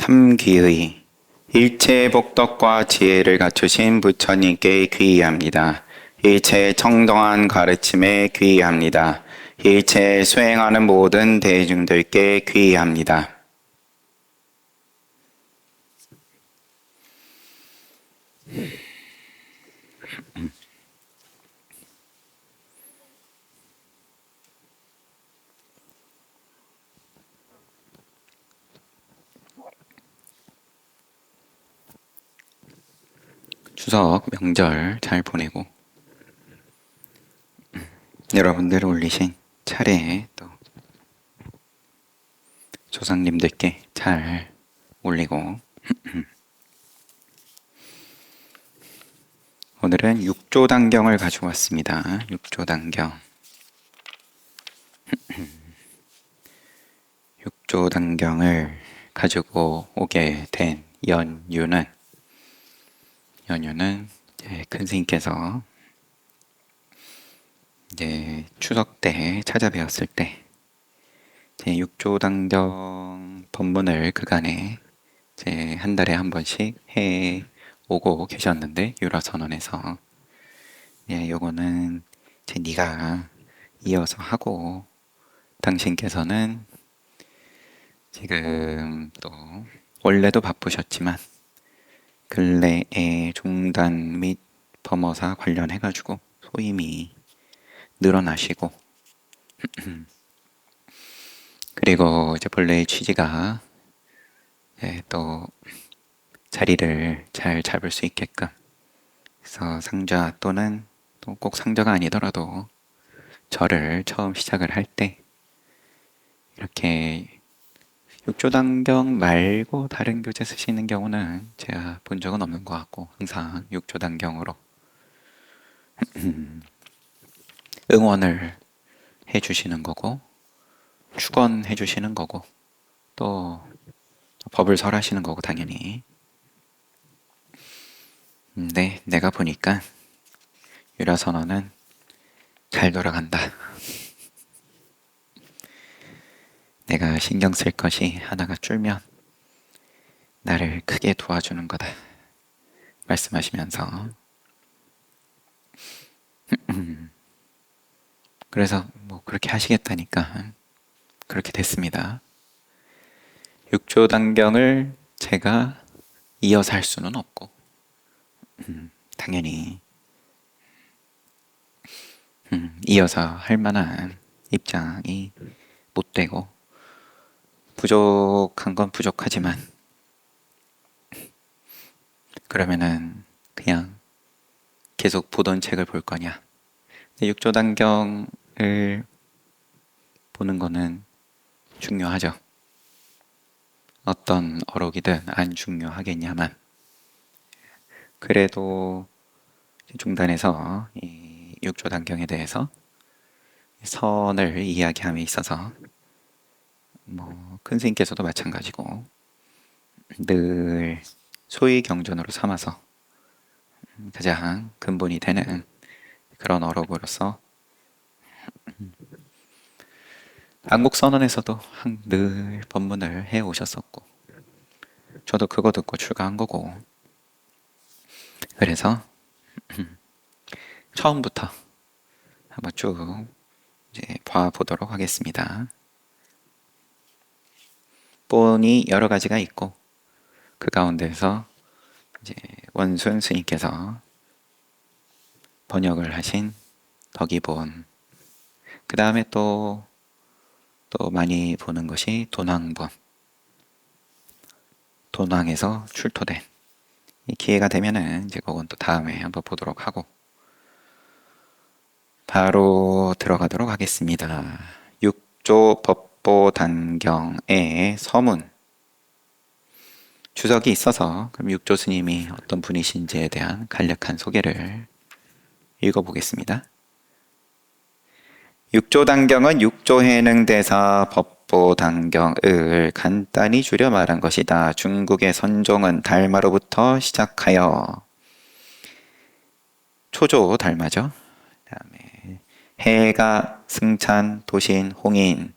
삼귀의 일체의 복덕과 지혜를 갖추신 부처님께 귀의합니다. 일체의 청정한 가르침에 귀의합니다. 일체 수행하는 모든 대중들께 귀의합니다. 추석 명절 잘 보내고 여러분들 올리신 차례에 또 조상님들께 잘 올리고 오늘은 육조단경을 가지고 왔습니다. 육조단경. 육조단경을 가지고 오게 된 연유는 큰 스님께서 이제 추석 때 찾아뵈었을 때 육조단경 법문을 그간에 한 달에 한 번씩 해 오고 계셨는데 유라선언에서 요거는 네가 이어서 하고 당신께서는 지금 또 원래도 바쁘셨지만 근래에 종단 및 범어사 관련해가지고 소임이 늘어나시고 그리고 이제 본래의 취지가 또 자리를 잘 잡을 수 있게끔 그래서 상좌 또는 또 꼭 상좌가 아니더라도 절을 처음 시작을 할 때 이렇게 육조단경 말고 다른 교재 쓰시는 경우는 제가 본 적은 없는 것 같고 항상 육조단경으로 응원을 해주시는 거고 축원해 주시는 거고 또 법을 설하시는 거고 당연히 근데 내가 보니까 유라선언은 잘 돌아간다. 내가 신경 쓸 것이 하나가 줄면 나를 크게 도와주는 거다 말씀하시면서 그래서 뭐 그렇게 하시겠다니까 그렇게 됐습니다. 육조단경을 제가 이어서 할 수는 없고 당연히 이어서 할 만한 입장이 못 되고 부족한 건 부족하지만 그러면은 그냥 계속 보던 책을 볼 거냐. 육조단경을 보는 거는 중요하죠. 어떤 어록이든 안 중요하겠냐만 그래도 중단에서 이 육조단경에 대해서 선을 이야기함에 있어서 뭐 큰 스님께서도 마찬가지고 늘 소위 경전으로 삼아서 가장 근본이 되는 그런 어록으로서 안국선언에서도 늘 법문을 해 오셨었고 저도 그거 듣고 출가한 거고 그래서 처음부터 한번 쭉 이제 봐보도록 하겠습니다. 본이 여러 가지가 있고 그 가운데서 이제 원순 스님께서 번역을 하신 덕이본 그 다음에 또 많이 보는 것이 돈왕본 돈왕에서 출토된 기회가 되면은 이제 그건 또 다음에 한번 보도록 하고 바로 들어가도록 하겠습니다. 육조 법보단경의 서문 주석이 있어서 그럼 육조 스님이 어떤 분이신지에 대한 간략한 소개를 읽어보겠습니다. 육조단경은 육조해능대사 법보단경을 간단히 줄여 말한 것이다. 중국의 선종은 달마로부터 시작하여 초조 달마죠. 그다음에 해가 승찬 도신 홍인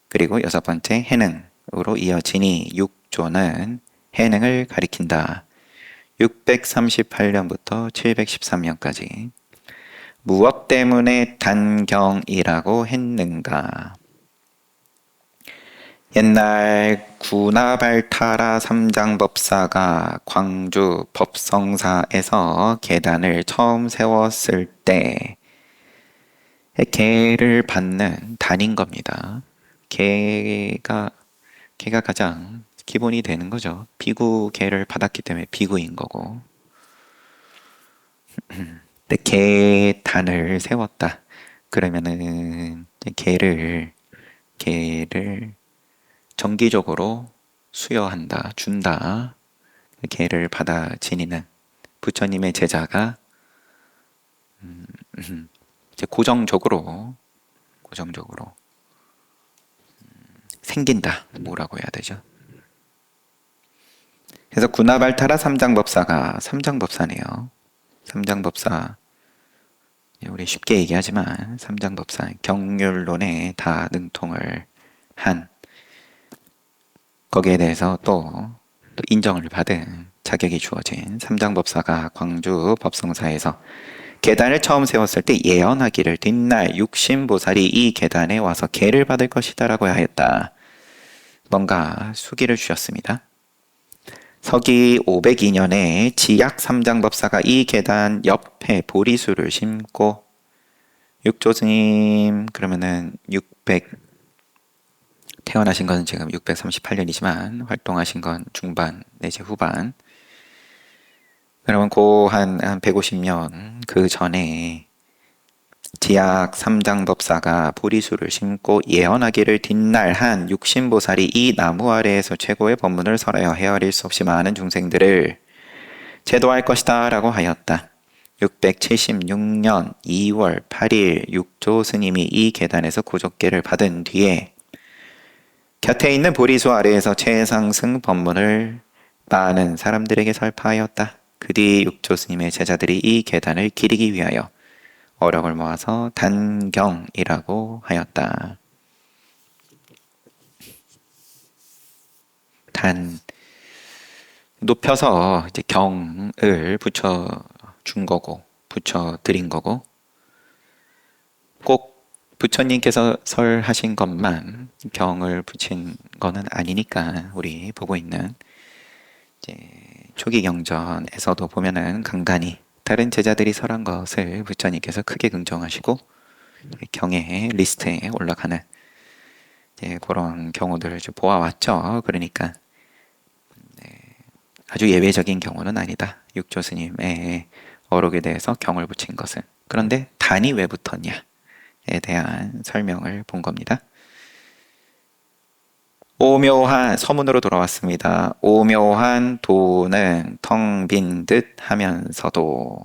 그리고 여섯 번째 해능으로 6조로 이어지니 6조는 해능을 가리킨다. 638년부터 713년까지 무엇 때문에 단경이라고 했는가? 옛날 구나발타라 삼장법사가 광주 법성사에서 계단을 처음 세웠을 때 개를 받는 단인 겁니다. 개가 가장 기본이 되는 거죠. 비구 개를 받았기 때문에 비구인 거고. 근데 계단을 세웠다. 그러면은 개를 정기적으로 수여한다, 준다. 개를 받아 지니는 부처님의 제자가 이제 고정적으로 생긴다. 뭐라고 해야 되죠? 그래서 구나발타라 삼장법사가 삼장법사네요. 삼장법사, 우리 쉽게 얘기하지만 삼장법사 경률론에 다 능통을 한, 거기에 대해서 또 인정을 받은 자격이 주어진 삼장법사가 광주 법성사에서 계단을 처음 세웠을 때 예언하기를 뒷날 육신보살이 이 계단에 와서 계를 받을 것이다 라고 하였다. 뭔가 수기를 주셨습니다. 서기 502년에 지약 삼장법사가 이 계단 옆에 보리수를 심고, 육조 스님 그러면은 600 태어나신 건 지금 638년이지만 활동하신 건 중반 내지 후반. 그러면 한 150년 그 전에 지약 삼장법사가 보리수를 심고 예언하기를 뒷날 한 육신보살이 이 나무 아래에서 최고의 법문을 설하여 헤아릴 수 없이 많은 중생들을 제도할 것이다 라고 하였다. 676년 2월 8일 육조 스님이 이 계단에서 구족계를 받은 뒤에 곁에 있는 보리수 아래에서 최상승 법문을 많은 사람들에게 설파하였다. 그 뒤 육조 스님의 제자들이 이 계단을 기리기 위하여 어력을 모아서 단경이라고 하였다. 높여서 이제 경을 붙여 준 거고, 붙여 드린 거고, 꼭 부처님께서 설하신 것만 경을 붙인 거는 아니니까 우리 보고 있는 이제 초기 경전에서도 보면은 간간히 다른 제자들이 설한 것을 부처님께서 크게 긍정하시고 경의 리스트에 올라가는 그런 경우들을 좀 보아왔죠. 그러니까 아주 예외적인 경우는 아니다. 육조 스님의 어록에 대해서 경을 붙인 것은. 그런데 단이 왜 붙었냐에 대한 설명을 본 겁니다. 오묘한 서문으로 돌아왔습니다. 오묘한 도는 텅 빈 듯 하면서도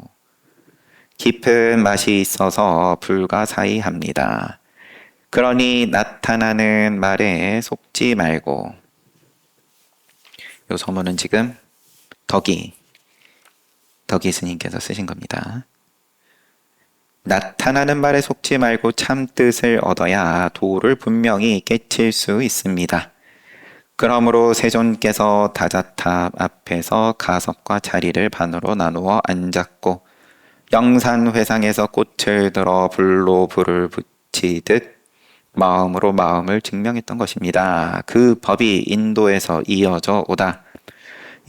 깊은 맛이 있어서 불가사의합니다. 그러니 나타나는 말에 속지 말고, 요 서문은 지금 덕이 스님께서 쓰신 겁니다. 나타나는 말에 속지 말고 참 뜻을 얻어야 도를 분명히 깨칠 수 있습니다. 그러므로 세존께서 다자탑 앞에서 가섭과 자리를 반으로 나누어 앉았고 영산회상에서 꽃을 들어 불로 불을 붙이듯 마음으로 마음을 증명했던 것입니다. 그 법이 인도에서 이어져 오다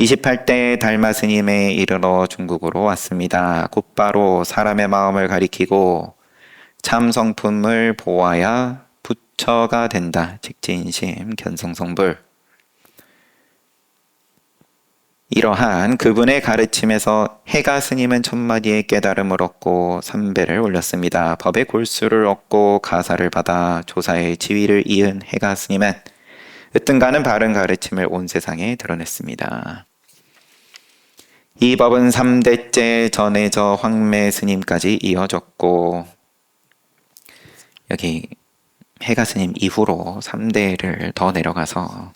28대 달마 스님에 이르러 중국으로 왔습니다. 곧바로 사람의 마음을 가리키고 참성품을 보아야 부처가 된다. 직진심 견성성불. 이러한 그분의 가르침에서 해가 스님은 천마디의 깨달음을 얻고 삼배를 올렸습니다. 법의 골수를 얻고 가사를 받아 조사의 지위를 이은 해가 스님은 으뜸가는 바른 가르침을 온 세상에 드러냈습니다. 이 법은 3대째 전해져 황매 스님까지 이어졌고, 여기 해가 스님 이후로 3대를 더 내려가서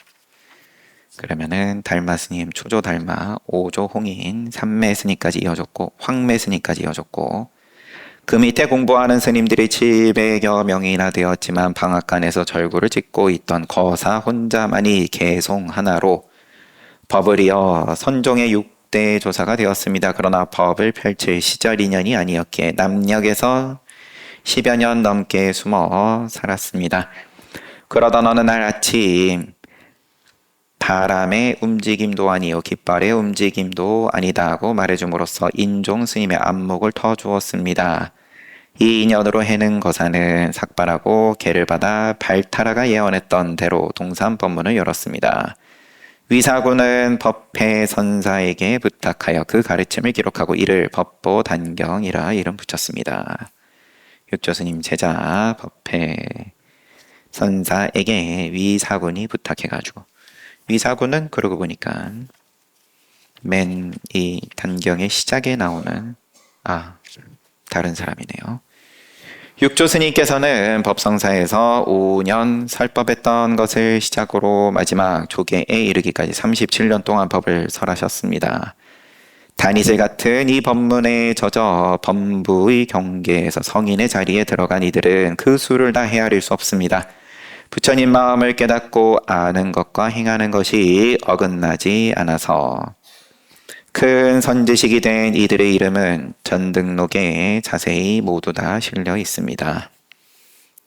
그러면은 달마 스님, 초조 달마, 오조 홍인, 삼매 스님까지 이어졌고 황매 스님까지 이어졌고, 그 밑에 공부하는 스님들이 700여 명이나 되었지만 방앗간에서 절구를 짓고 있던 거사 혼자만이 개송 하나로 법을 이어 선종의 6대 조사가 되었습니다. 그러나 법을 펼칠 시절 인연이 아니었기에 남녘에서 10여 년 넘게 숨어 살았습니다. 그러던 어느 날 아침 바람의 움직임도 아니요 깃발의 움직임도 아니다 하고 말해줌으로써 인종 스님의 안목을 터주었습니다. 이 인연으로 해는 거사는 삭발하고 계를 받아 발타라가 예언했던 대로 동산법문을 열었습니다. 위사군은 법회 선사에게 부탁하여 그 가르침을 기록하고 이를 법보단경이라 이름 붙였습니다. 육조스님 제자 법회 선사에게 위사군이 부탁해가지고, 위사군은 그러고 보니까 맨 이 단경의 시작에 나오는 다른 사람이네요. 육조스님께서는 법성사에서 5년 설법했던 것을 시작으로 마지막 조계에 이르기까지 37년 동안 법을 설하셨습니다. 다니엘 같은 이 법문에 젖어 범부의 경계에서 성인의 자리에 들어간 이들은 그 수를 다 헤아릴 수 없습니다. 부처님 마음을 깨닫고 아는 것과 행하는 것이 어긋나지 않아서 큰 선지식이 된 이들의 이름은 전등록에 자세히 모두 다 실려 있습니다.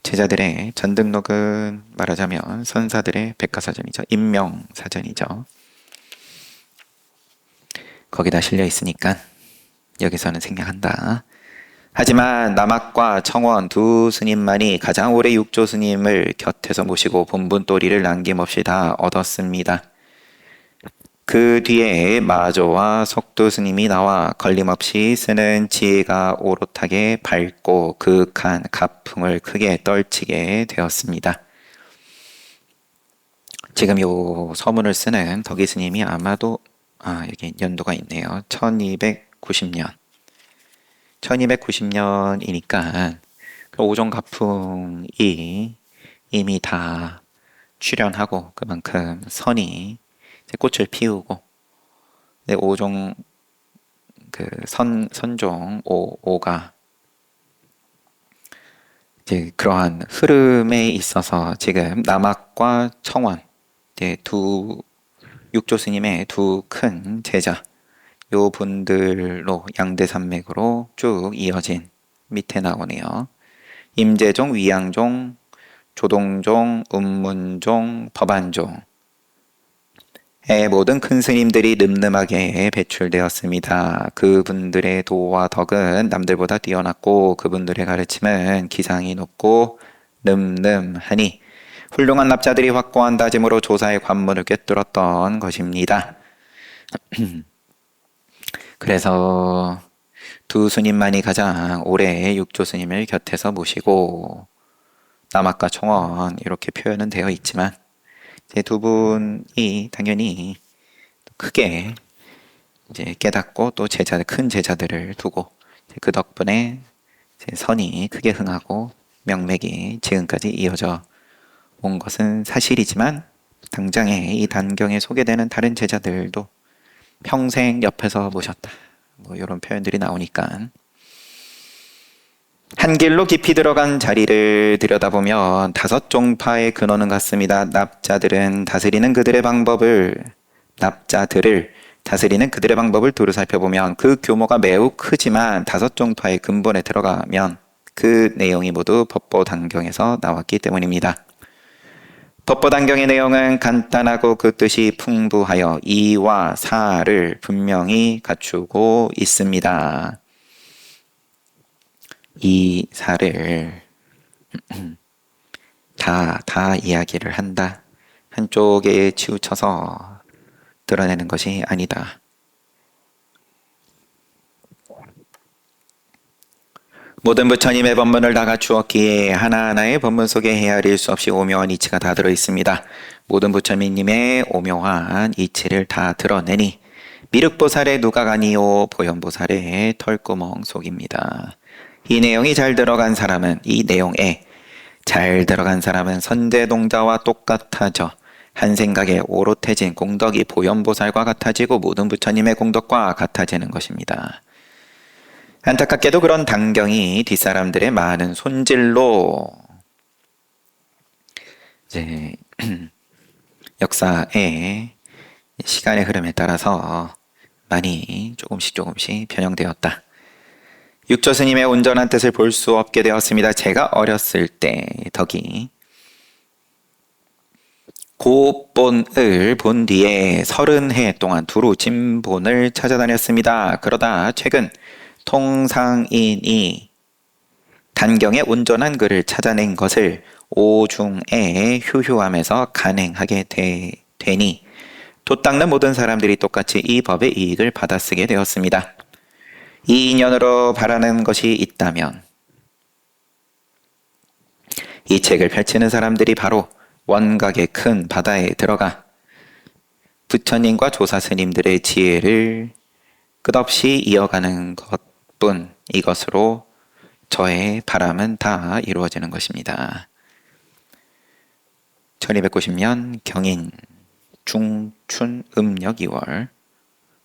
제자들의 전등록은 말하자면 선사들의 백과사전이죠. 인명사전이죠. 거기다 실려 있으니까 여기서는 생략한다. 하지만 남학과 청원 두 스님만이 가장 오래 육조 스님을 곁에서 모시고 본분도리를 남김없이 다 얻었습니다. 그 뒤에 마조와 속도 스님이 나와 걸림없이 쓰는 지혜가 오롯하게 밝고 그윽한 가풍을 크게 떨치게 되었습니다. 지금 요 서문을 쓰는 덕이 스님이 아마도 여기 연도가 있네요. 1290년 1290년이니까 오종 가풍이 이미 다 출현하고 그만큼 선이 꽃을 피우고, 오종 선종 오가 이제 그러한 흐름에 있어서 지금 남학과 청원 두 육조 스님의 두 큰 제자 요 분들로 양대산맥으로 쭉 이어진 밑에 나오네요. 임재종, 위양종, 조동종, 운문종, 법안종 모든 큰 스님들이 늠름하게 배출되었습니다. 그분들의 도와 덕은 남들보다 뛰어났고 그분들의 가르침은 기상이 높고 늠름하니 훌륭한 납자들이 확고한 다짐으로 조사의 관문을 꿰뚫었던 것입니다. 그래서 두 스님만이 가장 오래 육조 스님을 곁에서 모시고 남학과 청원 이렇게 표현은 되어 있지만 이제 두 분이 당연히 크게 이제 깨닫고 또 큰 제자들을 두고 그 덕분에 선이 크게 흥하고 명맥이 지금까지 이어져 온 것은 사실이지만 당장에 이 단경에 소개되는 다른 제자들도 평생 옆에서 모셨다. 이런 표현들이 나오니까 한 길로 깊이 들어간 자리를 들여다보면 다섯 종파의 근원은 같습니다. 납자들을 다스리는 그들의 방법을 두루 살펴보면 그 규모가 매우 크지만 다섯 종파의 근본에 들어가면 그 내용이 모두 법보단경에서 나왔기 때문입니다. 법보단경의 내용은 간단하고 그 뜻이 풍부하여 이와 사를 분명히 갖추고 있습니다. 이 사를 다 이야기를 한다. 한쪽에 치우쳐서 드러내는 것이 아니다. 모든 부처님의 법문을 다 갖추었기에 하나하나의 법문 속에 헤아릴 수 없이 오묘한 이치가 다 들어있습니다. 모든 부처님의 오묘한 이치를 다 드러내니 미륵보살의 누각 아니요 보현보살의 털구멍 속입니다. 이 내용에 잘 들어간 사람은 선제동자와 똑같아져 한 생각에 오롯해진 공덕이 보현보살과 같아지고 모든 부처님의 공덕과 같아지는 것입니다. 안타깝게도 그런 단경이 뒷사람들의 많은 손질로 이제 역사의 시간의 흐름에 따라서 많이 조금씩 변형되었다. 육조 스님의 온전한 뜻을 볼 수 없게 되었습니다. 제가 어렸을 때 덕이 고본을 본 뒤에 30해 동안 두루 진본을 찾아다녔습니다. 그러다 최근 통상인이 단경의 온전한 글을 찾아낸 것을 오중에 효효하면서 간행하게 되니 돛 닦는 모든 사람들이 똑같이 이 법의 이익을 받아쓰게 되었습니다. 이 인연으로 바라는 것이 있다면 이 책을 펼치는 사람들이 바로 원각의 큰 바다에 들어가 부처님과 조사 스님들의 지혜를 끝없이 이어가는 것뿐 이것으로 저의 바람은 다 이루어지는 것입니다. 1290년 경인 중춘 음력 2월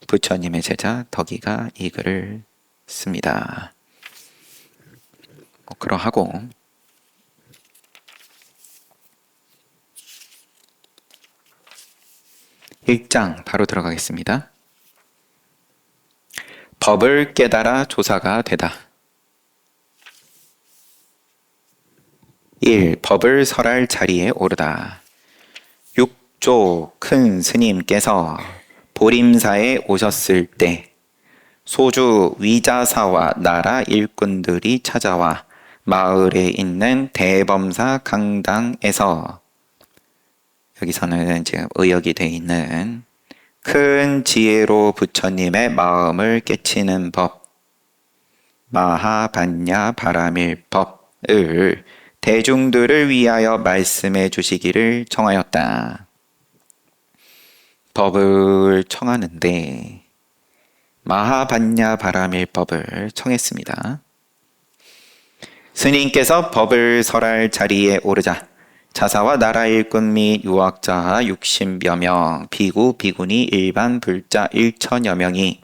부처님의 제자 덕이가 이 글을 씁니다. 그러하고 1장 바로 들어가겠습니다. 법을 깨달아 조사가 되다. 1. 법을 설할 자리에 오르다. 육조 큰 스님께서 보림사에 오셨을 때 소주 위자사와 나라 일꾼들이 찾아와 마을에 있는 대범사 강당에서, 여기서는 지금 의역이 되어 있는 큰 지혜로 부처님의 마음을 깨치는 법, 마하반야 바라밀법을 대중들을 위하여 말씀해 주시기를 청하였다. 법을 청하는데 마하반야 바라밀법을 청했습니다. 스님께서 법을 설할 자리에 오르자 자사와 나라 일꾼 및 유학자 60여 명, 비구, 비구니, 일반 불자 1천여 명이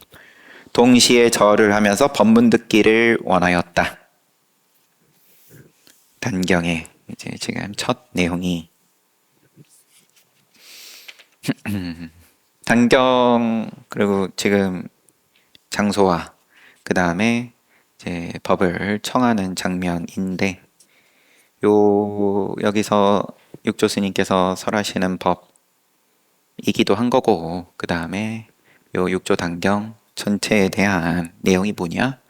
동시에 절을 하면서 법문 듣기를 원하였다. 단경의 이제 지금 첫 내용이 단경, 그리고 지금 장소와 그 다음에 이제 법을 청하는 장면인데, 여기서 육조 스님께서 설하시는 법이기도 한 거고, 그 다음에 요 육조 단경 전체에 대한 내용이 뭐냐?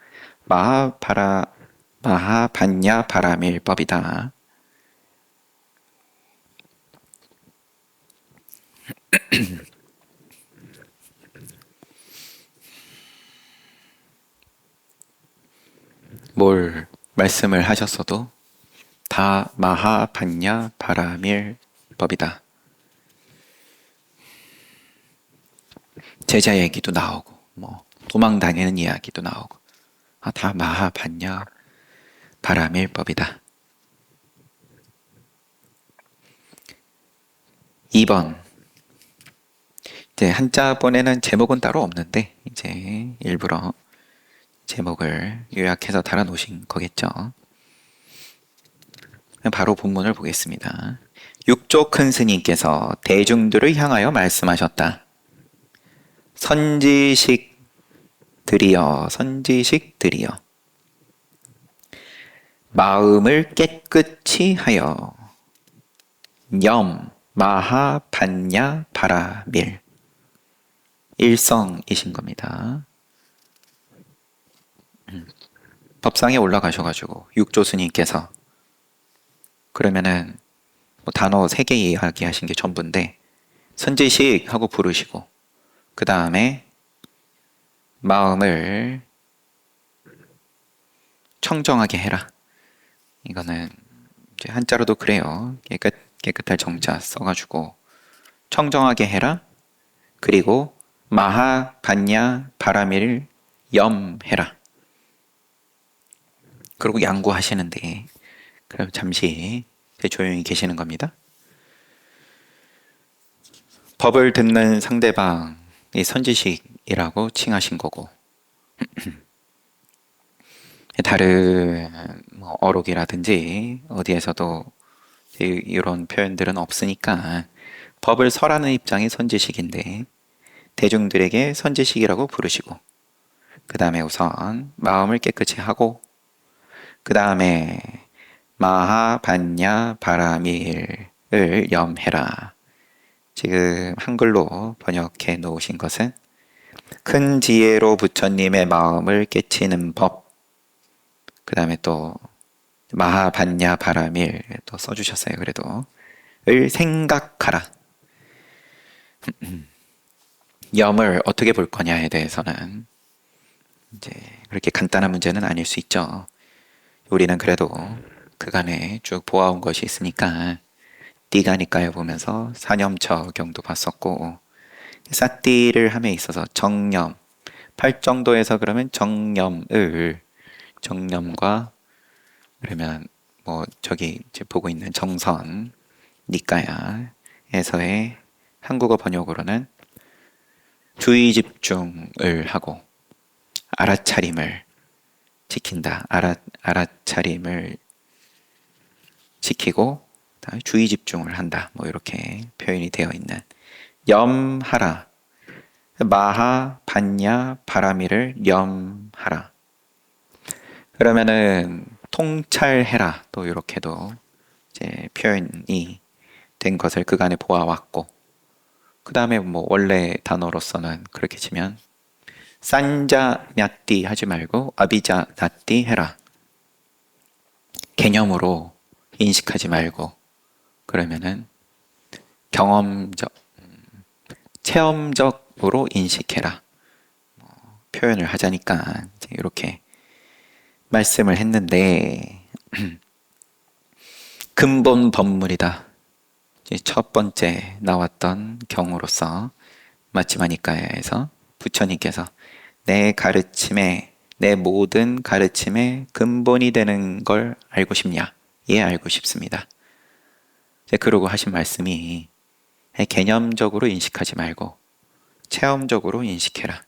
마하반야 바라밀법이다. 뭘 말씀을 하셨어도 다 마하반야 바라밀법이다. 제자 얘기도 나오고 도망 다니는 이야기도 나오고 다 마하반야 바라밀법이다. 2번, 이제 한자본에는 제목은 따로 없는데 이제 일부러 제목을 요약해서 달아 놓으신 거겠죠. 바로 본문을 보겠습니다. 육조 큰 스님께서 대중들을 향하여 말씀하셨다. 선지식들이여 마음을 깨끗이 하여 염 마하반야 바라밀, 일성이신 겁니다. 법상에 올라가셔가지고 육조 스님께서, 그러면은 단어 3개 이야기하신 게 전부인데 선지식 하고 부르시고, 그 다음에 마음을 청정하게 해라. 이거는 이제 한자로도 그래요. 깨끗할 정자 써가지고 청정하게 해라. 그리고 마하반야 바라밀 염해라. 그리고 양구하시는데, 그럼 잠시 조용히 계시는 겁니다. 법을 듣는 상대방이 선지식이라고 칭하신 거고 다른 뭐 어록이라든지 어디에서도 이런 표현들은 없으니까 법을 설하는 입장이 선지식인데 대중들에게 선지식이라고 부르시고 그 다음에 우선 마음을 깨끗이 하고 그 다음에 마하 반야 바라밀을 염해라. 지금 한글로 번역해 놓으신 것은 큰 지혜로 부처님의 마음을 깨치는 법. 그 다음에 또 마하 반야 바라밀 또 써주셨어요. 그래도 을 생각하라. 염을 어떻게 볼 거냐에 대해서는 이제 그렇게 간단한 문제는 아닐 수 있죠. 우리는 그래도 그간에 쭉 보아온 것이 있으니까 띠가니까요 보면서 사념처경도 봤었고 사띠를 함에 있어서 정념 팔정도에서 그러면 정념과 그러면 뭐 저기 이제 보고 있는 정선 니까야에서의 한국어 번역으로는 주의 집중을 하고 알아차림을 지킨다. 알아차림을 지키고 주의 집중을 한다. 뭐 이렇게 표현이 되어 있는 염하라. 마하 반야 바라미를 염하라. 그러면은 통찰해라. 또 이렇게도 이제 표현이 된 것을 그간에 보아왔고 그 다음에 뭐 원래 단어로서는 그렇게 치면 산자 냐띠 하지 말고 아비자 나띠 해라. 개념으로 인식하지 말고 그러면은 경험적, 체험적으로 인식해라. 표현을 하자니까 이렇게 말씀을 했는데 근본 법문이다. 첫 번째 나왔던 경우로서 마치마니까야에서 부처님께서 내 가르침에 내 모든 가르침의 근본이 되는 걸 알고 싶냐? 예, 알고 싶습니다. 그러고 하신 말씀이 개념적으로 인식하지 말고 체험적으로 인식해라.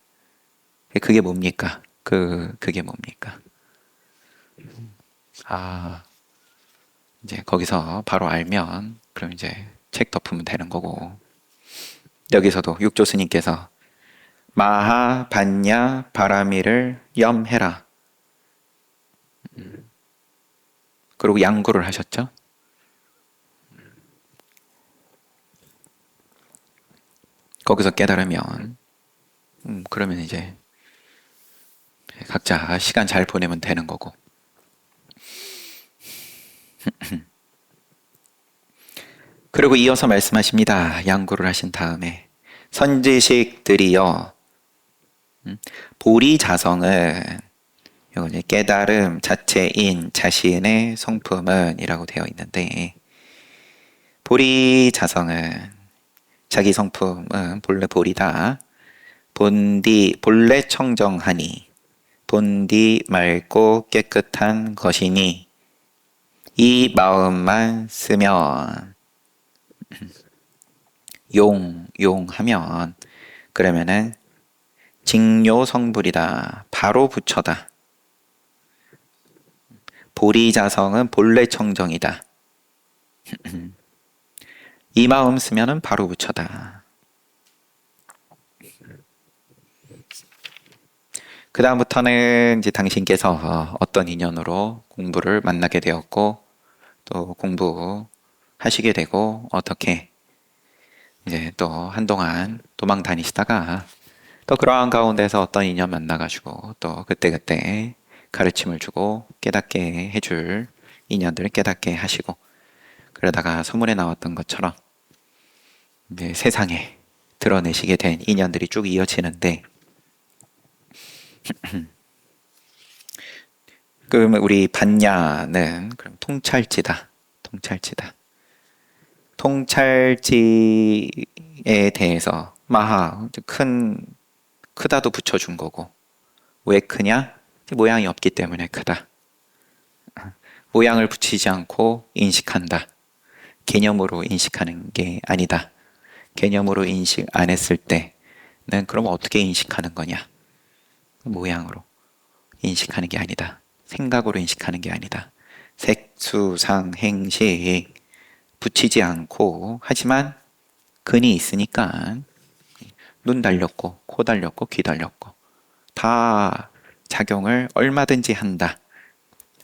그게 뭡니까? 그게 뭡니까? 이제 거기서 바로 알면 그럼 이제 책 덮으면 되는 거고 여기서도 육조 스님께서 마하 반야 바라미를 염해라. 그리고 양구를 하셨죠. 거기서 깨달으면 그러면 이제 각자 시간 잘 보내면 되는 거고 그리고 이어서 말씀하십니다. 양구를 하신 다음에 선지식들이여 보리자성은 이제 깨달음 자체인 자신의 성품은 이라고 되어 있는데 보리자성은 자기 성품은 본래 보리다. 본래 청정하니 본디 맑고 깨끗한 것이니 이 마음만 쓰면 용하면 그러면은 직료성불이다. 바로 부처다. 보리자성은 본래 청정이다. 이 마음 쓰면은 바로 부처다. 그 다음부터는 이제 당신께서 어떤 인연으로 공부를 만나게 되었고 또 공부하시게 되고 어떻게 이제 또 한동안 도망 다니시다가 또 그러한 가운데서 어떤 인연 만나가지고 또 그때그때 가르침을 주고 깨닫게 해줄 인연들을 깨닫게 하시고 그러다가 서문에 나왔던 것처럼 이제 세상에 드러내시게 된 인연들이 쭉 이어지는데 그러면 우리 반야는 그럼 통찰지다. 통찰지에 대해서 마하 크다도 붙여준 거고 왜 크냐? 모양이 없기 때문에 크다. 모양을 붙이지 않고 인식한다. 개념으로 인식하는 게 아니다. 개념으로 인식 안 했을 때는 그럼 어떻게 인식하는 거냐? 모양으로 인식하는 게 아니다. 생각으로 인식하는 게 아니다. 색수상행식 붙이지 않고 하지만 근이 있으니까 눈 달렸고 코 달렸고 귀 달렸고 다 작용을 얼마든지 한다.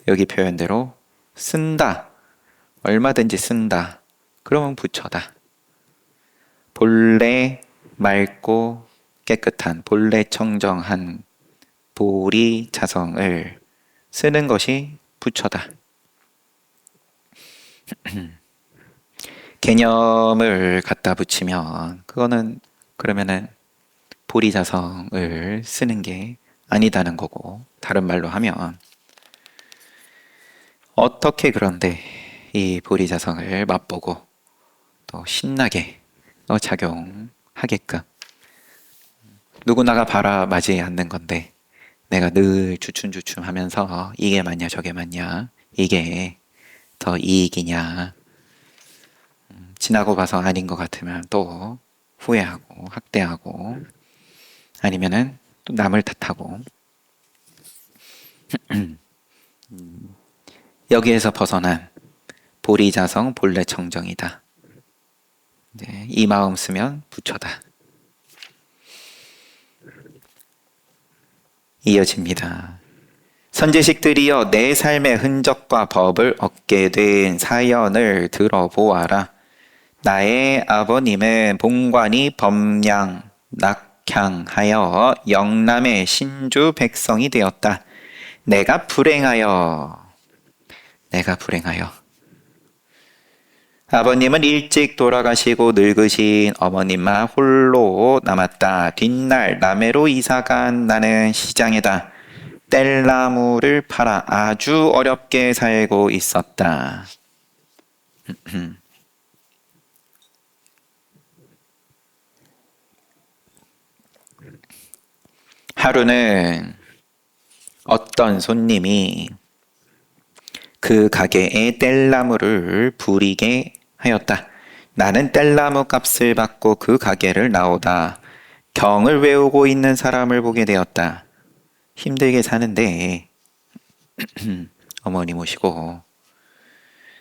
여기 표현대로 쓴다. 얼마든지 쓴다. 그러면 부처다. 본래 맑고 깨끗한 본래 청정한 보리 자성을 쓰는 것이 부처다. 개념을 갖다 붙이면 그거는 그러면은 보리자성을 쓰는 게 아니다는 거고, 다른 말로 하면 어떻게 그런데 이 보리자성을 맛보고 또 신나게 작용하게끔 누구나가 바라마지 않는 건데 내가 늘 주춤주춤 하면서 이게 맞냐 저게 맞냐 이게 더 이익이냐 지나고 봐서 아닌 것 같으면 또 후회하고 학대하고 아니면은 또 남을 탓하고 여기에서 벗어난 보리자성 본래 청정이다. 이 마음 쓰면 부처다. 이어집니다. 선지식들이여 내 삶의 흔적과 법을 얻게 된 사연을 들어보아라. 나의 아버님은 봉관이 범양 낙향하여 영남의 신주 백성이 되었다. 내가 불행하여 아버님은 일찍 돌아가시고 늙으신 어머님만 홀로 남았다. 뒷날 남해로 이사간 나는 시장에다 뗄나무를 팔아 아주 어렵게 살고 있었다. 하루는 어떤 손님이 그 가게에 뗄나무를 부리게 하였다. 나는 뗄나무 값을 받고 그 가게를 나오다 경을 외우고 있는 사람을 보게 되었다. 힘들게 사는데 어머니 모시고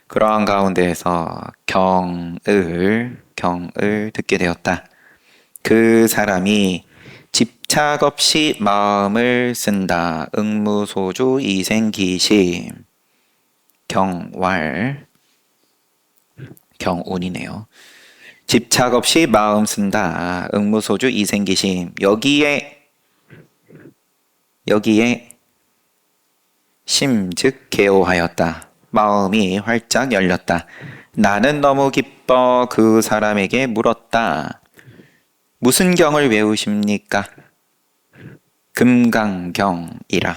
그러한 가운데에서 경을 듣게 되었다. 그 사람이 집착 없이 마음을 쓴다. 응무소주 이생기심 경왈 경운이네요. 집착 없이 마음 쓴다. 응무소주 이생기심 여기에 심즉 개오하였다. 마음이 활짝 열렸다. 나는 너무 기뻐 그 사람에게 물었다. 무슨 경을 외우십니까? 금강경이라.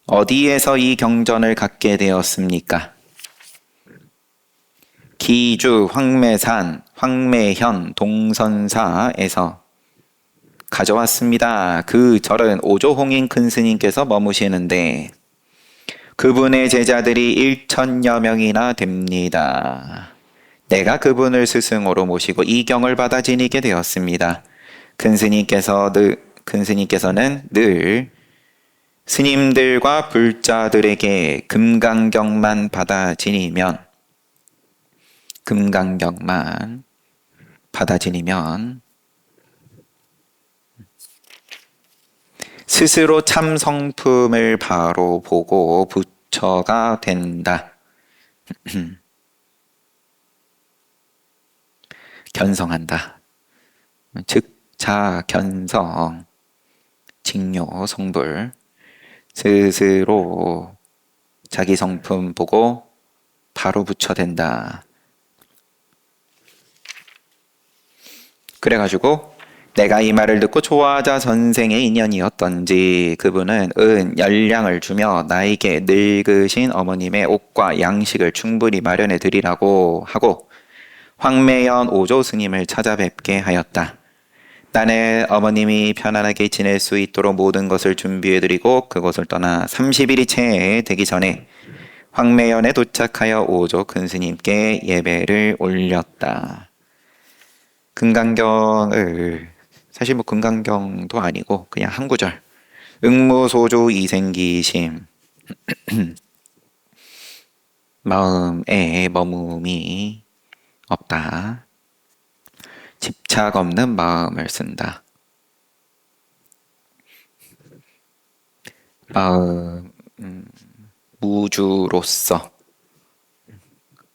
어디에서 이 경전을 갖게 되었습니까? 기주 황매산 황매현 동선사에서 가져왔습니다. 그 절은 오조홍인 큰 스님께서 머무시는데 그분의 제자들이 1,000여 명이나 됩니다. 내가 그분을 스승으로 모시고 이 경을 받아 지니게 되었습니다. 큰 스님께서는 늘 스님들과 불자들에게 금강경만 받아 지니면 스스로 참 성품을 바로 보고 부처가 된다. 견성한다. 즉 자견성 직료 성불 스스로 자기 성품 보고 바로 부처 된다. 그래가지고 내가 이 말을 듣고 좋아하자 선생의 인연이었던지 그분은 연량을 주며 나에게 늙으신 어머님의 옷과 양식을 충분히 마련해 드리라고 하고 황매연 오조 스님을 찾아뵙게 하였다. 나는 어머님이 편안하게 지낼 수 있도록 모든 것을 준비해 드리고 그곳을 떠나 30일이 채 되기 전에 황매연에 도착하여 오조 큰 스님께 예배를 올렸다. 금강경을 사실 금강경도 아니고 그냥 한 구절 응무소조 이생기심 마음에 머금이 없다. 집착 없는 마음을 쓴다. 마음, 무주로서.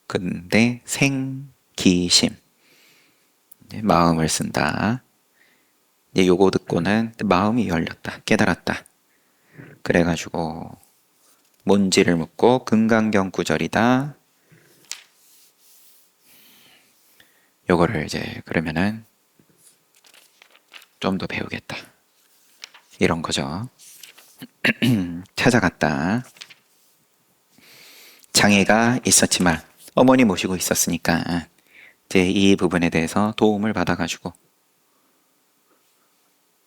근데 생기심. 마음을 쓴다. 이제 요거 듣고는 마음이 열렸다. 깨달았다. 그래가지고 뭔지를 묻고 금강경 구절이다. 요거를 이제 그러면은 좀 더 배우겠다. 이런 거죠. 찾아갔다. 장애가 있었지만 어머니 모시고 있었으니까 이제 이 부분에 대해서 도움을 받아가지고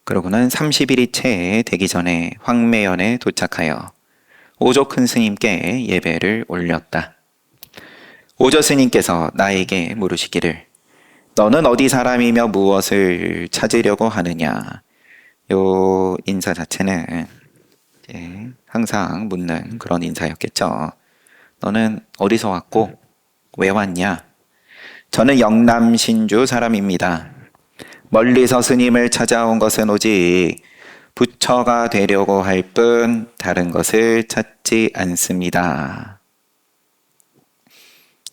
그러고는 30일이 채 되기 전에 황매연에 도착하여 오조 큰 스님께 예배를 올렸다. 오조 스님께서 나에게 물으시기를 너는 어디 사람이며 무엇을 찾으려고 하느냐. 요 인사 자체는 이제 항상 묻는 그런 인사였겠죠. 너는 어디서 왔고 왜 왔냐? 저는 영남 신주 사람입니다. 멀리서 스님을 찾아온 것은 오직 부처가 되려고 할 뿐 다른 것을 찾지 않습니다.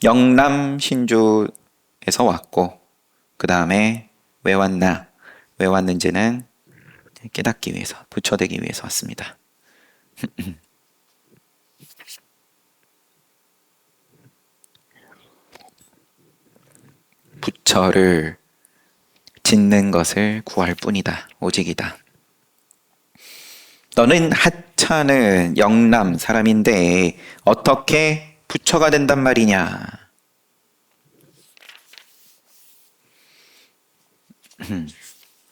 영남 신주에서 왔고 그 다음에 왜 왔나? 왜 왔는지는 깨닫기 위해서, 부처 되기 위해서 왔습니다. 부처를 짓는 것을 구할 뿐이다. 오직이다. 너는 하찮은 영남 사람인데 어떻게 부처가 된단 말이냐?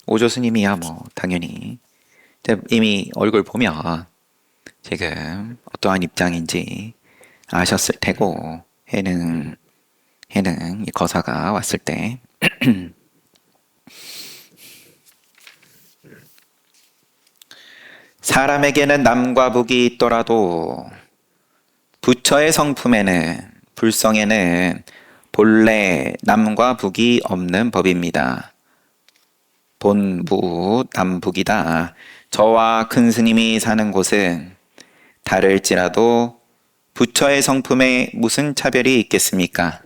오조 스님이야 뭐 당연히 이미 얼굴 보면 지금 어떠한 입장인지 아셨을 테고 해능 이 거사가 왔을 때 사람에게는 남과 북이 있더라도 부처의 성품에는 불성에는 본래 남과 북이 없는 법입니다. 본부 남북이다. 저와 큰 스님이 사는 곳은 다를지라도 부처의 성품에 무슨 차별이 있겠습니까?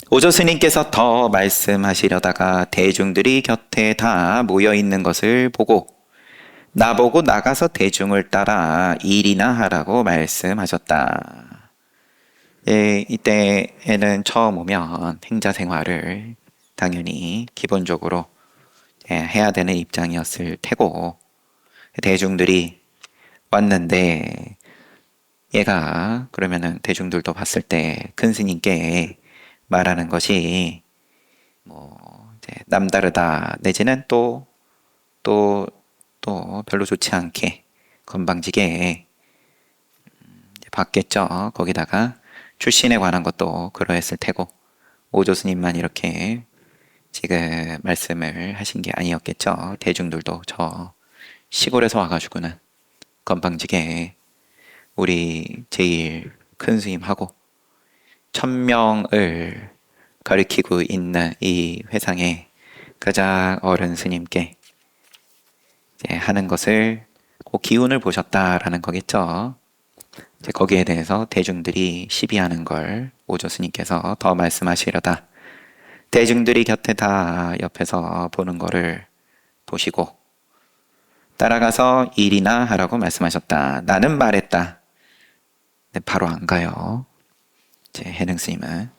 오조 스님께서 더 말씀하시려다가 대중들이 곁에 다 모여 있는 것을 보고 나보고 나가서 대중을 따라 일이나 하라고 말씀하셨다. 예, 이때에는 처음 오면 행자 생활을 당연히 기본적으로 해야 되는 입장이었을 테고 대중들이 왔는데 얘가 그러면은 대중들도 봤을 때 큰 스님께 말하는 것이 뭐 이제 남다르다 내지는 또 별로 좋지 않게 건방지게 봤겠죠. 거기다가 출신에 관한 것도 그러했을 테고 오조 스님만 이렇게 지금 말씀을 하신 게 아니었겠죠. 대중들도 저 시골에서 와가지고는 건방지게 우리 제일 큰 스님하고 1000명을 가리키고 있는 이 회상에 가장 어른 스님께 이제 하는 것을 그 기운을 보셨다라는 거겠죠. 이제 거기에 대해서 대중들이 시비하는 걸 오조 스님께서 더 말씀하시려다 대중들이 곁에 다 옆에서 보는 거를 보시고 따라가서 일이나 하라고 말씀하셨다. 나는 말했다. 근데 바로 안 가요. 제 해능 스님은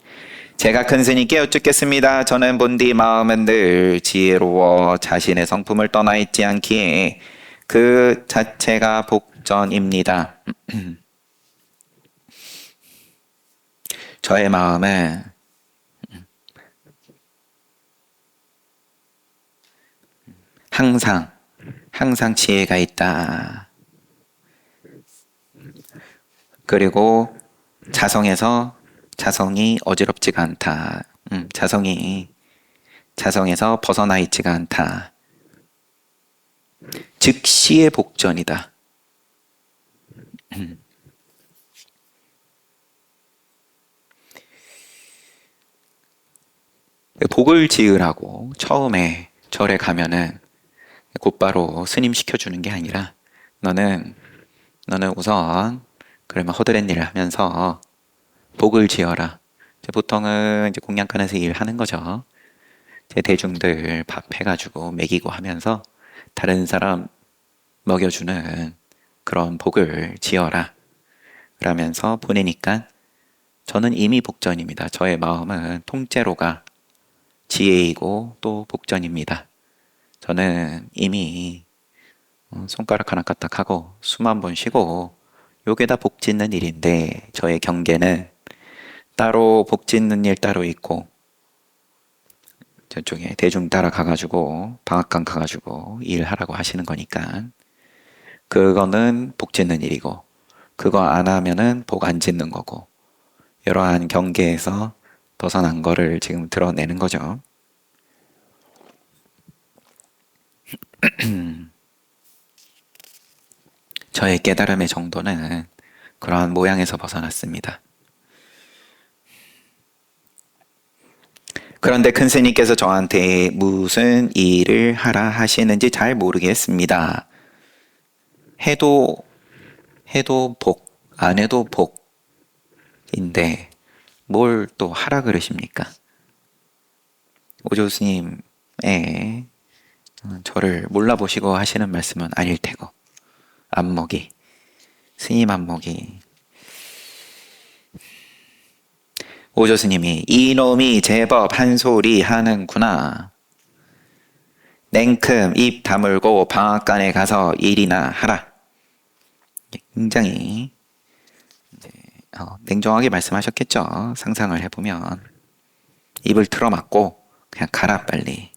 제가 큰 스님께 여쭙겠습니다. 저는 본디 마음은 늘 지혜로워 자신의 성품을 떠나 있지 않기에 그 자체가 복전입니다. 저의 마음은 항상 지혜가 있다. 그리고 자성이 어지럽지가 않다. 자성에서 벗어나 있지가 않다. 즉시의 복전이다. 복을 지으라고 처음에 절에 가면은 곧바로 스님 시켜주는 게 아니라 너는 우선 그러면 허드렛 일을 하면서 복을 지어라. 보통은 이제 공양간에서 일하는 거죠. 대중들 밥 해가지고 먹이고 하면서 다른 사람 먹여주는 그런 복을 지어라. 그러면서 보내니까 저는 이미 복전입니다. 저의 마음은 통째로가 지혜이고 또 복전입니다. 저는 이미 손가락 하나 까딱하고 숨 한 번 쉬고 요게 다 복 짓는 일인데 저의 경계는 따로 복 짓는 일 따로 있고 저쪽에 대중 따라 가가지고 방앗간 가가지고 일하라고 하시는 거니까 그거는 복 짓는 일이고 그거 안 하면은 복 안 짓는 거고 이러한 경계에서 벗어난 거를 지금 드러내는 거죠. 저의 깨달음의 정도는 그러한 모양에서 벗어났습니다. 그런데 큰 스님께서 저한테 무슨 일을 하라 하시는지 잘 모르겠습니다. 해도 복, 안 해도 복인데 뭘 또 하라 그러십니까? 오조 스님의 저를 몰라보시고 하시는 말씀은 아닐 테고 안목이 스님 안목이 오조 스님이 이놈이 제법 한 소리 하는구나. 냉큼 입 다물고 방앗간에 가서 일이나 하라. 굉장히 냉정하게 말씀하셨겠죠. 상상을 해보면 입을 틀어막고 그냥 가라 빨리.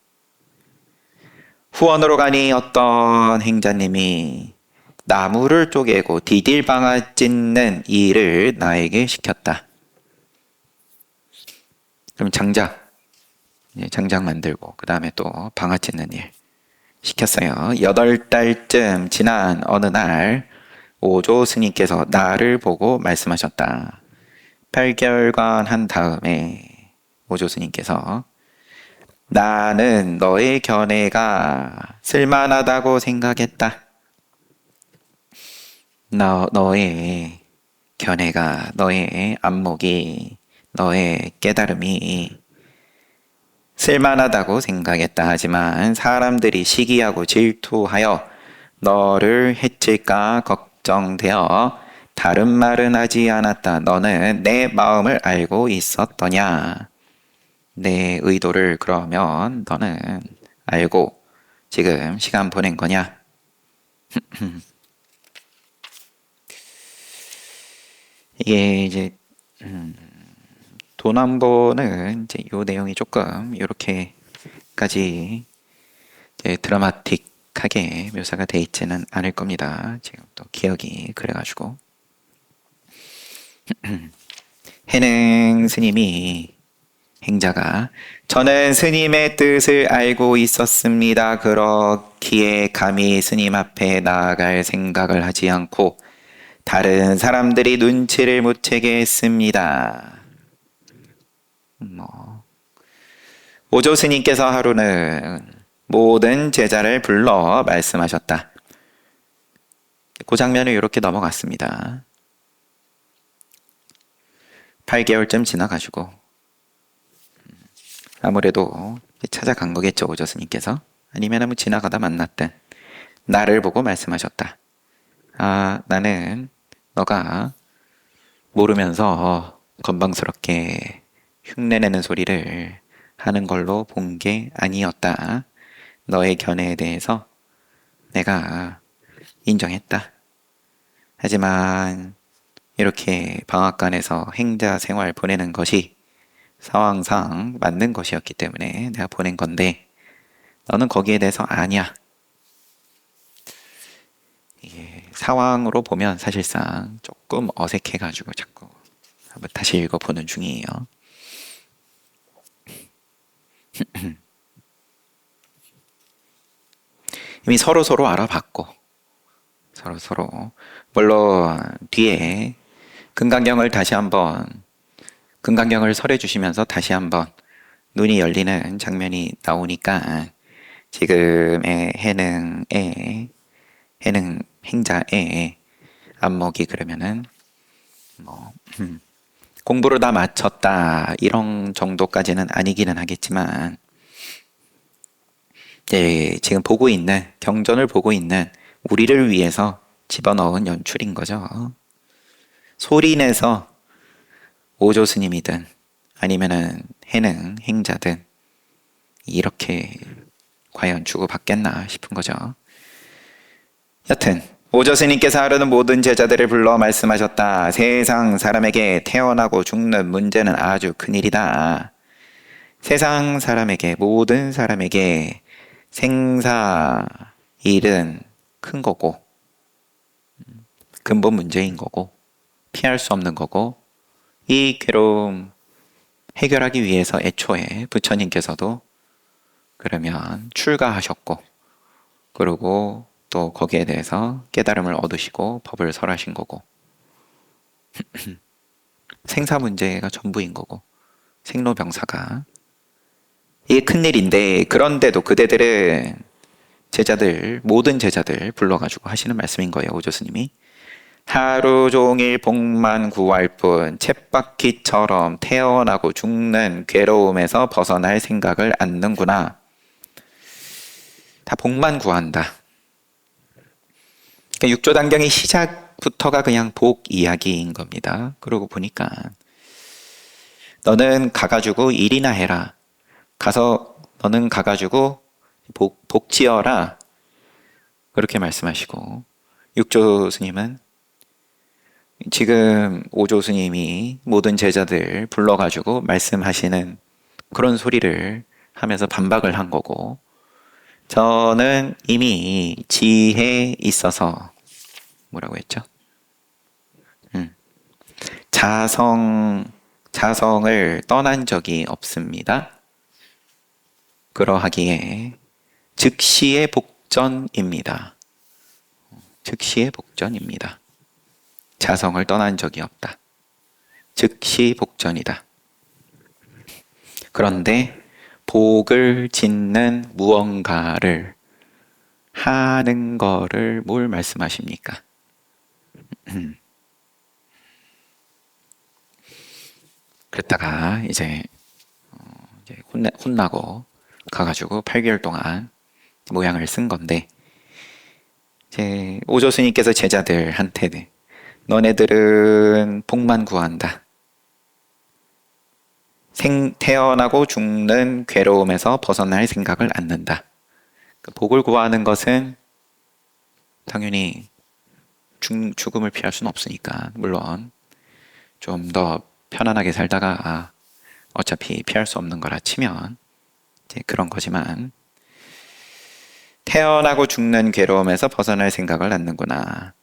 후원으로 가니 어떤 행자님이 나무를 쪼개고 디딜방아 찢는 일을 나에게 시켰다. 그럼 장작 만들고 그 다음에 또 방아 찢는 일 시켰어요. 8달쯤 지난 어느 날 오조 스님께서 나를 보고 말씀하셨다. 8개월간 한 다음에 오조 스님께서 나는 너의 견해가 쓸만하다고 생각했다. 너의 견해가, 너의 안목이, 너의 깨달음이 쓸만하다고 생각했다. 하지만 사람들이 시기하고 질투하여 너를 해칠까 걱정되어 다른 말은 하지 않았다. 너는 내 마음을 알고 있었더냐? 내 의도를 그러면 너는 알고 지금 시간 보낸 거냐? 이게 이제 도남보는 이제 요 내용이 조금 이렇게까지 이제 드라마틱하게 묘사가 돼 있지는 않을 겁니다. 지금 또 기억이 그래가지고 해능 스님이 행자가 저는 스님의 뜻을 알고 있었습니다. 그렇기에 감히 스님 앞에 나아갈 생각을 하지 않고 다른 사람들이 눈치를 못 채게 했습니다. 오조 스님께서 하루는 모든 제자를 불러 말씀하셨다. 그 장면을 이렇게 넘어갔습니다. 8개월쯤 지나가지고 아무래도 찾아간 거겠죠. 오조 스님께서. 아니면 뭐 지나가다 만났든 나를 보고 말씀하셨다. 아, 나는 너가 모르면서 건방스럽게 흉내내는 소리를 하는 걸로 본 게 아니었다. 너의 견해에 대해서 내가 인정했다. 하지만 이렇게 방앗간에서 행자 생활 보내는 것이 상황상 맞는 것이었기 때문에 내가 보낸 건데 너는 거기에 대해서 아니야. 이게 상황으로 보면 사실상 조금 어색해가지고 자꾸 한번 다시 읽어보는 중이에요. 이미 서로 알아봤고 서로 물론 뒤에 금강경을 설해 주시면서 다시 한번 눈이 열리는 장면이 나오니까 지금의 해능 행자의 안목이 그러면은 뭐 공부를 다 마쳤다 이런 정도까지는 아니기는 하겠지만 지금 경전을 보고 있는 우리를 위해서 집어넣은 연출인 거죠. 소리내서 오조 스님이든 아니면은 해능 행자든 이렇게 과연 주고받겠나 싶은 거죠. 여튼 오조 스님께서 하루는 모든 제자들을 불러 말씀하셨다. 세상 사람에게 태어나고 죽는 문제는 아주 큰일이다. 세상 사람에게, 모든 사람에게 생사 일은 큰 거고 근본 문제인 거고 피할 수 없는 거고 이 괴로움 해결하기 위해서 애초에 부처님께서도 그러면 출가하셨고 그리고 또 거기에 대해서 깨달음을 얻으시고 법을 설하신 거고 생사 문제가 전부인 거고 생로병사가 이게 큰일인데 그런데도 그대들은 모든 제자들 불러가지고 하시는 말씀인 거예요. 오조스님이 하루 종일 복만 구할 뿐 쳇바퀴처럼 태어나고 죽는 괴로움에서 벗어날 생각을 않는구나. 다 복만 구한다. 그러니까 육조단경의 시작부터가 그냥 복 이야기인 겁니다. 그러고 보니까 너는 가가지고 일이나 해라. 너는 가가지고 복 지어라. 그렇게 말씀하시고 육조 스님은 지금 오조 스님이 모든 제자들 불러가지고 말씀하시는 그런 소리를 하면서 반박을 한 거고 저는 이미 지혜에 있어서 뭐라고 했죠? 자성을 떠난 적이 없습니다. 그러하기에 즉시의 복전입니다. 즉시의 복전입니다. 자성을 떠난 적이 없다. 즉시 복전이다. 그런데 복을 짓는 무언가를 하는 거를 뭘 말씀하십니까? 그랬다가 이제 혼나고 가가지고 8개월 동안 모양을 쓴 건데 이제 오조 스님께서 제자들한테 너네들은 복만 구한다. 태어나고 죽는 괴로움에서 벗어날 생각을 않는다. 복을 구하는 것은 당연히 죽음을 피할 수는 없으니까 물론 좀 더 편안하게 살다가 어차피 피할 수 없는 거라 치면 이제 그런 거지만 태어나고 죽는 괴로움에서 벗어날 생각을 않는구나.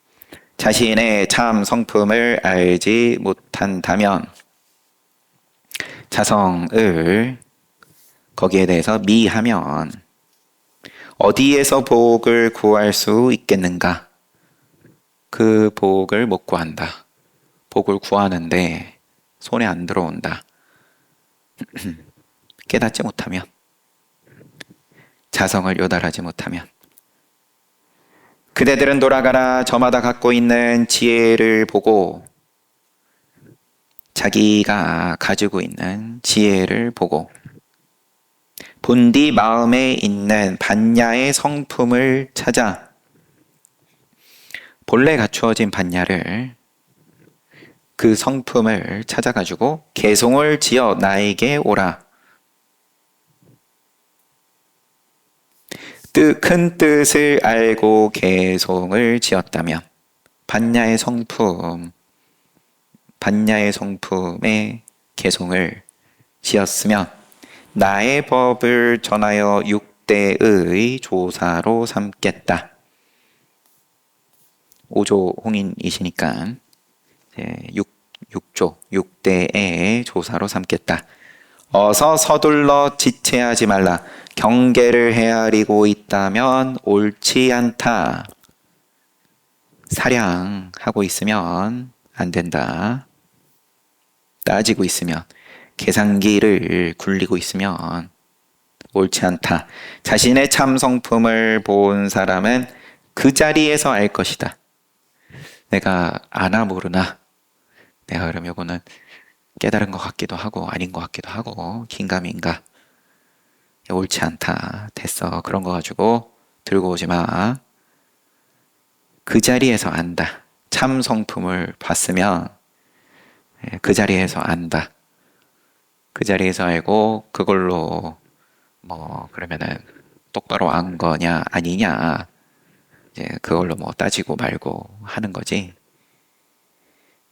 자신의 참 성품을 알지 못한다면 자성을 거기에 대해서 미하면 어디에서 복을 구할 수 있겠는가? 그 복을 못 구한다. 복을 구하는데 손에 안 들어온다. 깨닫지 못하면 자성을 요달하지 못하면 그대들은 돌아가라 저마다 갖고 있는 지혜를 보고 자기가 가지고 있는 지혜를 보고 본디 마음에 있는 반야의 성품을 찾아 본래 갖추어진 반야를 그 성품을 찾아가지고 개송을 지어 나에게 오라. 큰 뜻을 알고 개송을 지었다면 반야의 성품의 개송을 지었으면 나의 법을 전하여 6대의 조사로 삼겠다. 5조 홍인이시니까 6조 6대의 조사로 삼겠다. 어서 서둘러 지체하지 말라. 경계를 헤아리고 있다면 옳지 않다. 사량하고 있으면 안 된다. 따지고 있으면, 계산기를 굴리고 있으면 옳지 않다. 자신의 참 성품을 본 사람은 그 자리에서 알 것이다. 내가 아나 모르나? 내가 그럼 요거는 깨달은 것 같기도 하고 아닌 것 같기도 하고 긴가민가. 옳지 않다. 됐어. 그런 거 가지고 들고 오지 마. 그 자리에서 안다. 참 성품을 봤으면 그 자리에서 안다. 그 자리에서 알고 그걸로 뭐 그러면은 똑바로 안 거냐 아니냐 이제 그걸로 뭐 따지고 말고 하는 거지.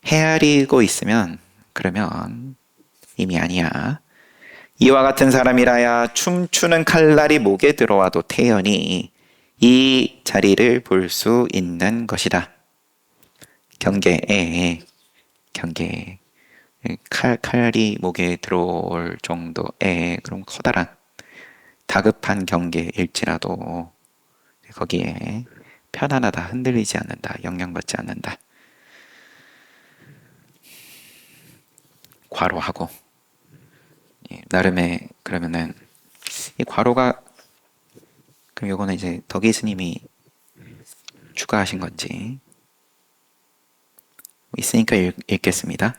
헤아리고 있으면 그러면 이미 아니야. 이와 같은 사람이라야 춤추는 칼날이 목에 들어와도 태연히 이 자리를 볼 수 있는 것이다. 경계에 경계 칼이 목에 들어올 정도의 그런 커다란 다급한 경계일지라도 거기에 편안하다, 흔들리지 않는다, 영향받지 않는다. 과로하고 나름의 그러면은 이 과로가 그럼 요거는 이제 덕이 스님이 추가하신 건지 있으니까 읽겠습니다.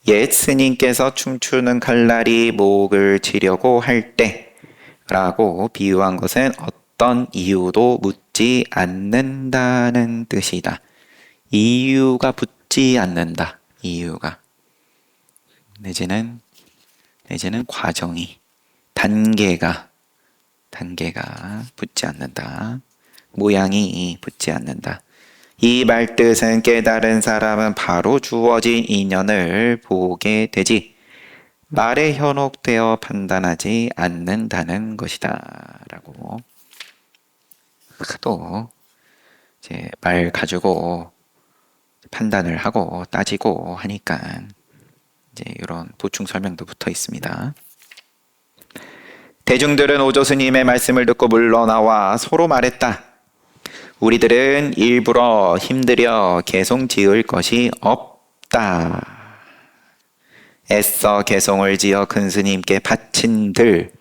옛 스님께서 춤추는 칼날이 목을 치려고 할 때라고 비유한 것은 어떤 이유도 묻지 않는다는 뜻이다. 이유가 붙지 않는다. 이유가 내지는 과정이 단계가 붙지 않는다. 모양이 붙지 않는다. 이 말뜻은 깨달은 사람은 바로 주어진 인연을 보게 되지 말에 현혹되어 판단하지 않는다는 것이다. 라고 또 이제 말 가지고 판단을 하고 따지고 하니까 이제 이런 보충 설명도 붙어 있습니다. 대중들은 오조 스님의 말씀을 듣고 물러나와 서로 말했다. 우리들은 일부러 힘들여 개송 지을 것이 없다. 애써 개송을 지어 큰 스님께 바친들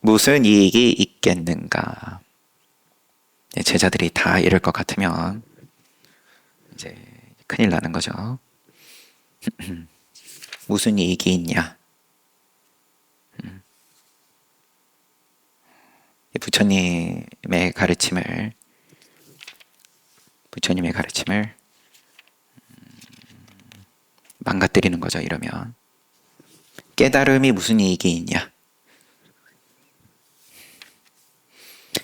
무슨 이익이 있겠는가. 제자들이 다 이럴 것 같으면 이제 큰일 나는 거죠. 무슨 이익이 있냐. 부처님의 가르침을 망가뜨리는 거죠. 이러면 깨달음이 무슨 이익이 있냐.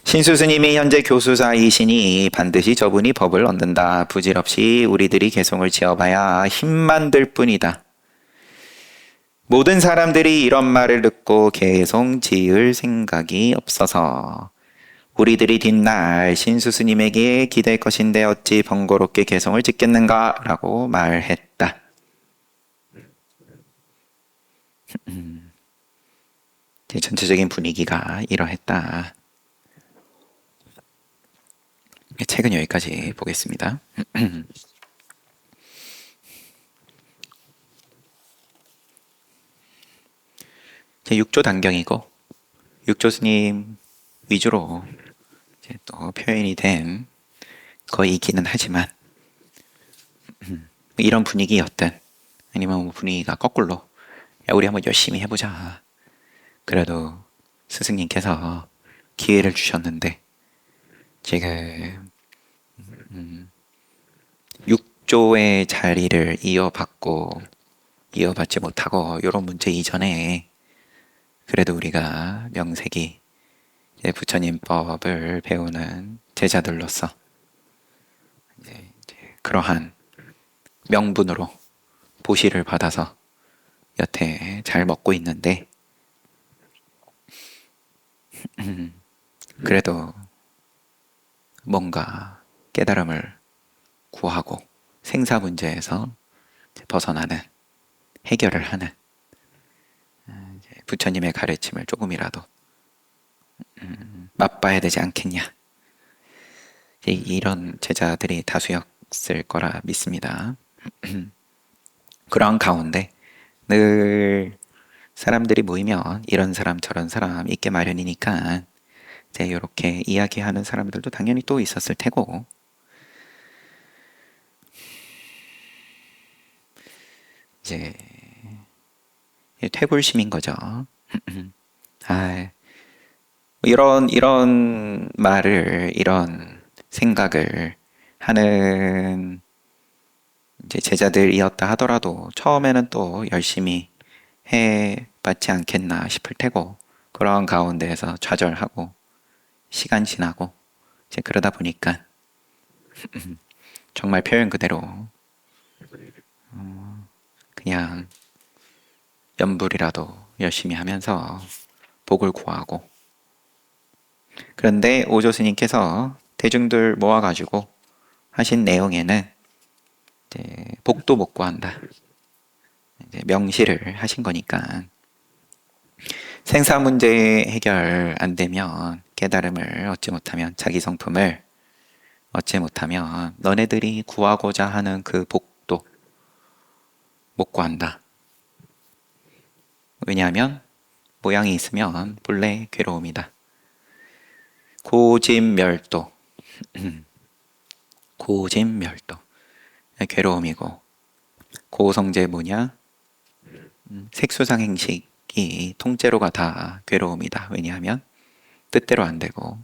신수스님이 현재 교수사이시니 반드시 저분이 법을 얻는다. 부질없이 우리들이 개송을 지어봐야 힘만 들 뿐이다. 모든 사람들이 이런 말을 듣고 개송 지을 생각이 없어서 우리들이 뒷날 신수스님에게 기댈 것인데 어찌 번거롭게 개송을 짓겠는가 라고 말했다. 전체적인 분위기가 이러했다. 책은 여기까지 보겠습니다. 6조 단경이고 6조 스님 위주로 이제 또 표현이 된 거이기는 하지만 이런 분위기였든 아니면 분위기가 거꾸로 야, 우리 한번 열심히 해보자. 그래도 스승님께서 기회를 주셨는데 지금 6조의 자리를 이어받지 못하고 이런 문제 이전에 그래도 우리가 명색이 부처님 법을 배우는 제자들로서 이제 그러한 명분으로 보시를 받아서 여태 잘 먹고 있는데 그래도 뭔가 깨달음을 구하고 생사 문제에서 벗어나는 해결을 하는 부처님의 가르침을 조금이라도 맛봐야 되지 않겠냐. 이런 제자들이 다수였을 거라 믿습니다. 그런 가운데 늘 사람들이 모이면 이런 사람 저런 사람 있게 마련이니까 이제 이렇게 이야기하는 사람들도 당연히 또 있었을 테고, 이제 퇴불심인 거죠. 아, 이런 말을, 이런 생각을 하는 이제 제자들이었다 하더라도 처음에는 또 열심히 해봤지 않겠나 싶을 테고, 그런 가운데에서 좌절하고 시간 지나고 이제 그러다 보니까 정말 표현 그대로 그냥 연불이라도 열심히 하면서 복을 구하고, 그런데 오조 스님께서 대중들 모아가지고 하신 내용에는 이제 복도 못 구한다, 이제 명시를 하신 거니까 생사 문제 해결 안 되면, 깨달음을 얻지 못하면, 자기 성품을 얻지 못하면 너네들이 구하고자 하는 그 복도 못 구한다. 왜냐하면 모양이 있으면 본래 괴로움이다. 고진멸도, 고진멸도 괴로움이고, 고성제 뭐냐? 색수상행식이 통째로가 다 괴로움이다. 왜냐하면 뜻대로 안 되고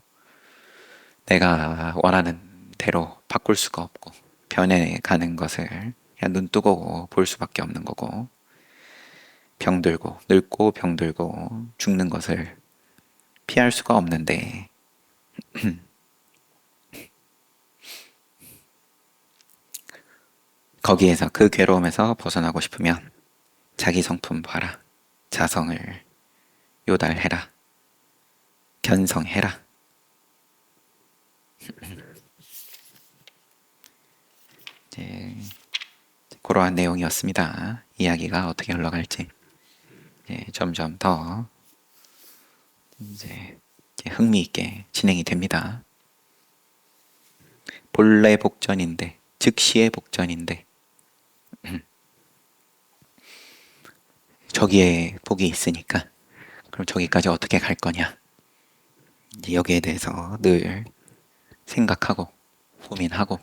내가 원하는 대로 바꿀 수가 없고 변해가는 것을 그냥 눈 뜨고 볼 수밖에 없는 거고, 병들고 늙고 병들고 죽는 것을 피할 수가 없는데, 거기에서, 그 괴로움에서 벗어나고 싶으면 자기 성품 봐라. 자성을 요달해라. 견성해라. 이제 그러한 내용이었습니다. 이야기가 어떻게 흘러갈지 점점 더 이제 흥미있게 진행이 됩니다. 본래 복전인데, 즉시의 복전인데 저기에 복이 있으니까 그럼 저기까지 어떻게 갈 거냐, 이제 여기에 대해서 늘 생각하고 고민하고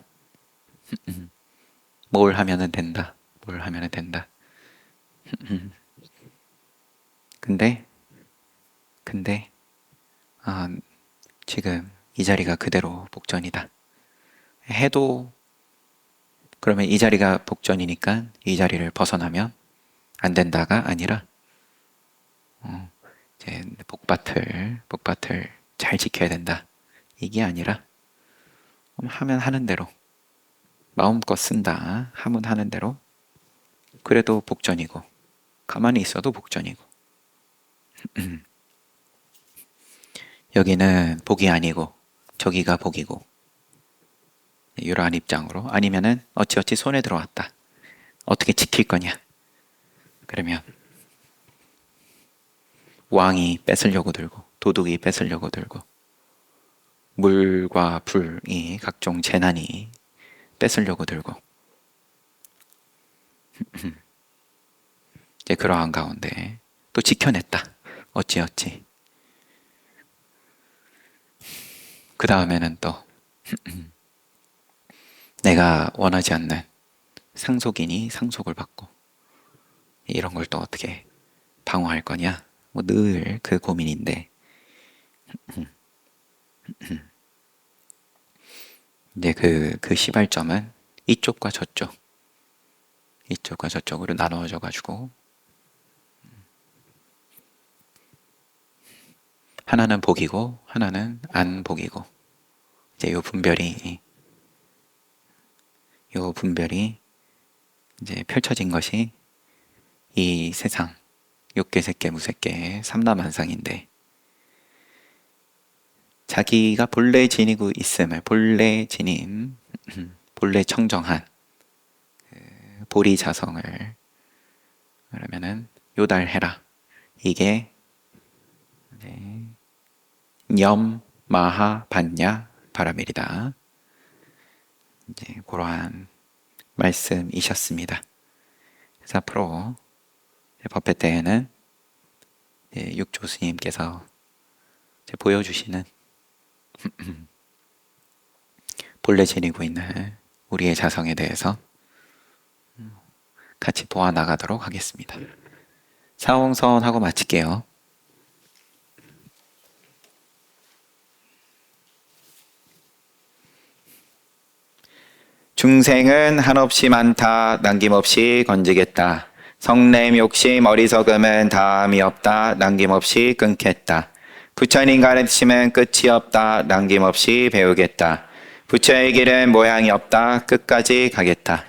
뭘 하면은 된다, 뭘 하면은 된다. 근데 아, 지금 이 자리가 그대로 복전이다 해도, 그러면 이 자리가 복전이니까 이 자리를 벗어나면 안 된다가 아니라 이제 복밭을 잘 지켜야 된다, 이게 아니라 하면 하는 대로, 마음껏 쓴다 하면 하는 대로, 그래도 복전이고 가만히 있어도 복전이고 여기는 복이 아니고 저기가 복이고, 이러한 입장으로, 아니면은 어찌어찌 손에 들어왔다, 어떻게 지킬 거냐, 그러면 왕이 뺏으려고 들고 도둑이 뺏으려고 들고 물과 불이, 각종 재난이 뺏으려고 들고, 이제 그러한 가운데 또 지켜냈다, 어찌어찌. 그 다음에는 또 내가 원하지 않는 상속인이 상속을 받고, 이런 걸 또 어떻게 방어할 거냐, 뭐 늘 그 고민인데, 이제 그 시발점은 이쪽과 저쪽으로 나누어져 가지고, 하나는 복이고 하나는 안 복이고, 이제 요 분별이 이제 펼쳐진 것이 이 세상, 육계, 색계, 무색계, 삼라만상인데, 자기가 본래 지니고 있음을, 본래 지닌 본래 청정한 보리자성을 그러면은 요달해라. 이게 염, 마하, 반야, 바라밀이다. 이제 그러한 말씀이셨습니다. 그래서 앞으로 법회 때에는 육조 스님께서 보여주시는 본래 지니고 있는 우리의 자성에 대해서 같이 보아 나가도록 하겠습니다. 사홍선하고 마칠게요. 중생은 한없이 많다 남김없이 건지겠다. 성냄 욕심 어리석음은 다함이 없다 남김없이 끊겠다. 부처님 가르침은 끝이 없다 남김없이 배우겠다. 부처의 길은 모양이 없다 끝까지 가겠다.